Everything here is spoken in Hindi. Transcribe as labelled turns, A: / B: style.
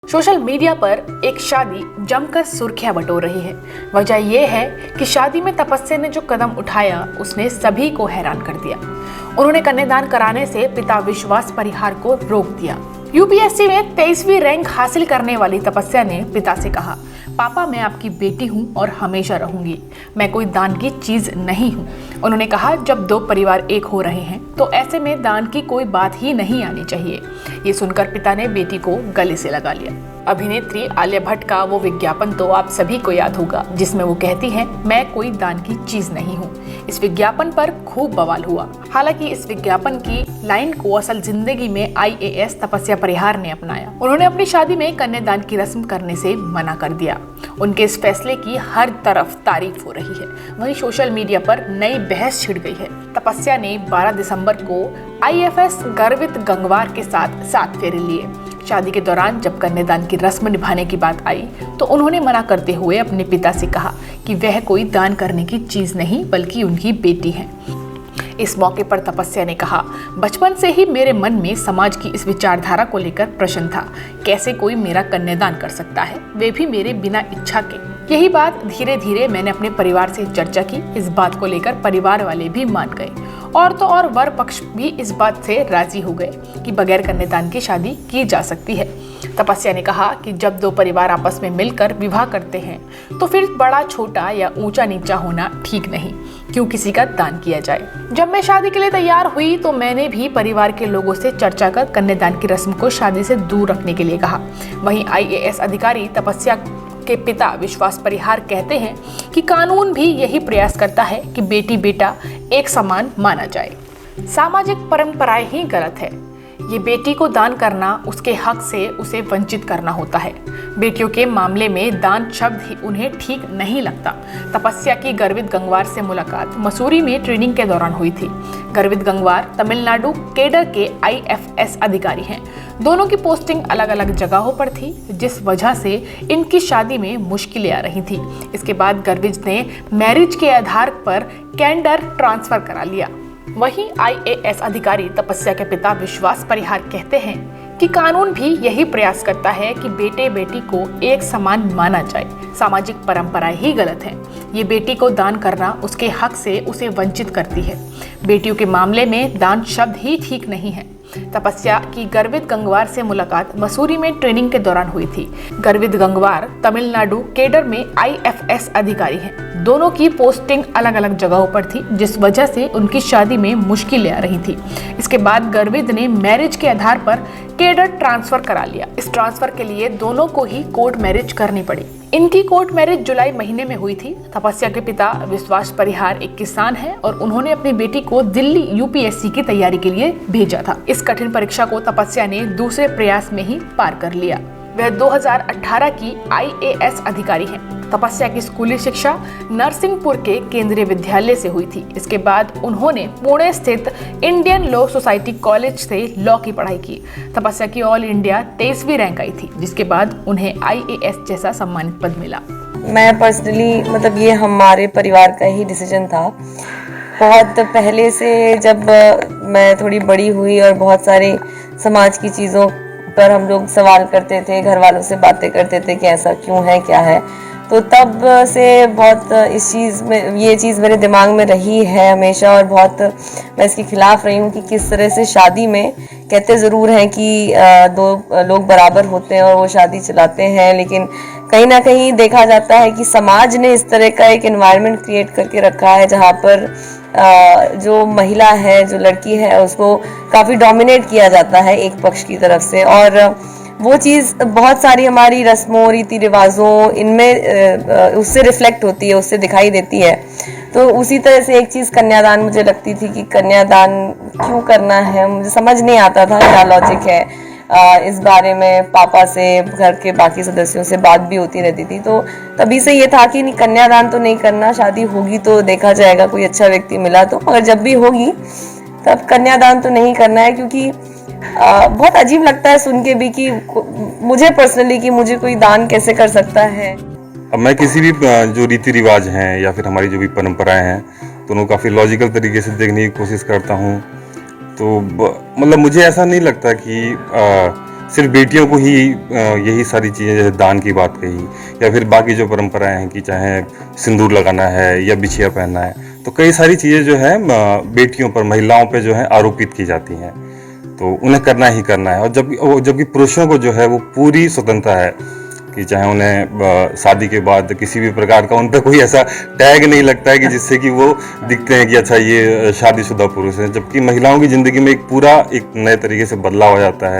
A: सोशल मीडिया पर एक शादी जमकर सुर्खियां बटोर रही है। वजह यह है कि शादी में तपस्या ने जो कदम उठाया उसने सभी को हैरान कर दिया। उन्होंने कन्यादान कराने से पिता विश्वास परिहार को रोक दिया। यूपीएससी में 23वीं रैंक हासिल करने वाली तपस्या ने पिता से कहा, पापा मैं आपकी बेटी हूँ और हमेशा रहूंगी, मैं कोई दान की चीज नहीं हूँ। उन्होंने कहा जब दो परिवार एक हो रहे हैं तो ऐसे में दान की कोई बात ही नहीं आनी चाहिए। ये सुनकर पिता ने बेटी को गले से लगा लिया। अभिनेत्री आलिया भट्ट का वो विज्ञापन तो आप सभी को याद होगा जिसमें वो कहती हैं, मैं कोई दान की चीज नहीं हूँ। इस विज्ञापन पर खूब बवाल हुआ। हालांकि इस विज्ञापन की लाइन को असल जिंदगी में आईएएस तपस्या परिहार ने अपनाया। उन्होंने अपनी शादी में कन्यादान की रस्म करने से मना कर दिया। उनके इस फैसले की हर तरफ तारीफ हो रही है। वहीं सोशल मीडिया पर नई बहस छिड़ गई है। तपस्या ने 12 दिसंबर को आईएफएस गर्वित गंगवार के साथ 7 फेरे लिए। शादी के दौरान जब कन्यादान की रस्म निभाने की बात आई तो उन्होंने मना करते हुए अपने पिता से कहा कि वह कोई दान करने की चीज नहीं बल्कि उनकी बेटी है। इस मौके पर तपस्या ने कहा, बचपन से ही मेरे मन में समाज की इस विचारधारा को लेकर प्रश्न था, कैसे कोई मेरा कन्यादान कर सकता है, वे भी मेरे बिना इच्छा के। यही बात धीरे धीरे मैंने अपने परिवार से चर्चा की। इस बात को लेकर परिवार वाले भी मान गए और तो और वर पक्ष भी इस बात से राजी हो गए कि बगैर कन्यादान की शादी की जा सकती है। तपस्या ने कहा कि जब दो परिवार आपस में मिलकर विवाह करते हैं तो फिर बड़ा छोटा या ऊंचा नीचा होना ठीक नहीं, क्यों किसी का दान किया जाए। जब मैं शादी के लिए तैयार हुई तो मैंने भी परिवार के लोगों से चर्चा कर कन्यादान की रस्म को शादी से दूर रखने के लिए कहा। वहीं आईएएस अधिकारी तपस्या के पिता विश्वास परिहार कहते हैं कि कानून भी यही प्रयास करता है कि बेटी बेटा एक समान माना जाए। सामाजिक परंपराएं ही गलत है। ये बेटी को दान करना उसके हक से उसे वंचित करना होता है। बेटियों के मामले में दान शब्द ही उन्हें ठीक नहीं लगता। तपस्या की गर्वित गंगवार से मुलाकात मसूरी में ट्रेनिंग के दौरान हुई थी। गर्वित गंगवार तमिलनाडु केडर के आईएफएस अधिकारी हैं। दोनों की पोस्टिंग अलग अलग जगहों पर थी, जिस वजह से इनकी शादी में मुश्किलें आ रही थी। इसके बाद गर्वित ने मैरिज के आधार पर कैडर ट्रांसफर करा लिया। वहीं आईएएस अधिकारी तपस्या के पिता विश्वास परिहार कहते हैं कि कानून भी यही प्रयास करता है कि बेटे बेटी को एक समान माना जाए। सामाजिक परंपराएं ही गलत हैं। ये बेटी को दान करना उसके हक से उसे वंचित करती है। बेटियों के मामले में दान शब्द ही ठीक नहीं है। तपस्या की गर्वित गंगवार से मुलाकात मसूरी में ट्रेनिंग के दौरान हुई थी। गर्वित गंगवार तमिलनाडु केडर में आईएफएस अधिकारी हैं। दोनों की पोस्टिंग अलग अलग जगहों पर थी, जिस वजह से उनकी शादी में मुश्किलें आ रही थी। इसके बाद गर्वित ने मैरिज के आधार पर केडर ट्रांसफर करा लिया। इस ट्रांसफर के लिए दोनों को ही कोर्ट मैरिज करनी पड़ी। इनकी कोर्ट मैरिज जुलाई महीने में हुई थी। तपस्या के पिता विश्वास परिहार एक किसान हैं और उन्होंने अपनी बेटी को दिल्ली यूपीएससी की तैयारी के लिए भेजा था। इस कठिन परीक्षा को तपस्या ने दूसरे प्रयास में ही पार कर लिया। वह 2018 की आईएएस अधिकारी हैं। तपस्या की स्कूली शिक्षा नरसिंहपुर के केंद्रीय विद्यालय से हुई थी। इसके बाद उन्होंने पुणे स्थित इंडियन लॉ सोसाइटी कॉलेज से लॉ की पढ़ाई की। तपस्या की ऑल इंडिया 23वीं रैंक आई थी, जिसके बाद उन्हें आईएएस जैसा सम्मानित पद मिला।
B: मैं पर्सनली मतलब ये हमारे परिवार का ही डिसीजन था। बहुत पहले से जब मैं थोड़ी बड़ी हुई और बहुत सारे समाज की चीज़ों पर हम लोग सवाल करते थे, घर वालों से बातें करते थे कि ऐसा क्यों है क्या है, तो तब से बहुत इस चीज़ में ये चीज़ मेरे दिमाग में रही है हमेशा और बहुत मैं इसके खिलाफ़ रही हूँ कि किस तरह से शादी में कहते ज़रूर हैं कि दो लोग बराबर होते हैं और वो शादी चलाते हैं, लेकिन कहीं ना कहीं देखा जाता है कि समाज ने इस तरह का एक एनवायरनमेंट क्रिएट करके रखा है जहाँ पर जो महिला है, जो लड़की है, उसको काफ़ी डोमिनेट किया जाता है एक पक्ष की तरफ से। और वो चीज़ बहुत सारी हमारी रस्मों रीति रिवाजों इनमें उससे रिफ्लेक्ट होती है, उससे दिखाई देती है। तो उसी तरह से एक चीज़ कन्यादान मुझे लगती थी कि कन्यादान क्यों करना है, मुझे समझ नहीं आता था क्या लॉजिक है। इस बारे में पापा से, घर के बाकी सदस्यों से बात भी होती रहती थी। तो तभी से ये था कि नहीं, कन्यादान तो नहीं करना, शादी होगी तो देखा जाएगा, कोई अच्छा व्यक्ति मिला तो, मगर जब भी होगी तब कन्यादान तो नहीं करना है, क्योंकि बहुत अजीब लगता है सुन के भी कि मुझे पर्सनली कि मुझे कोई दान कैसे कर सकता है।
C: अब मैं किसी भी जो रीति रिवाज हैं या फिर हमारी जो भी परंपराएं हैं तो उनको काफ़ी लॉजिकल तरीके से देखने की कोशिश करता हूँ। तो मतलब मुझे ऐसा नहीं लगता कि सिर्फ बेटियों को ही यही सारी चीज़ें जैसे दान की बात कही या फिर बाकी जो परंपराएं हैं कि चाहे सिंदूर लगाना है या बिछिया पहनना है, तो कई सारी चीज़ें जो है बेटियों पर, महिलाओं पे जो है आरोपित की जाती हैं। तो उन्हें करना ही करना है। और जबकि पुरुषों को जो है वो पूरी स्वतंत्रता है कि चाहे उन्हें शादी के बाद किसी भी प्रकार का उन पर कोई ऐसा टैग नहीं लगता है कि जिससे कि वो दिखते हैं कि अच्छा ये शादीशुदा पुरुष है। जबकि महिलाओं की ज़िंदगी में एक पूरा एक नए तरीके से बदलाव आ जाता है।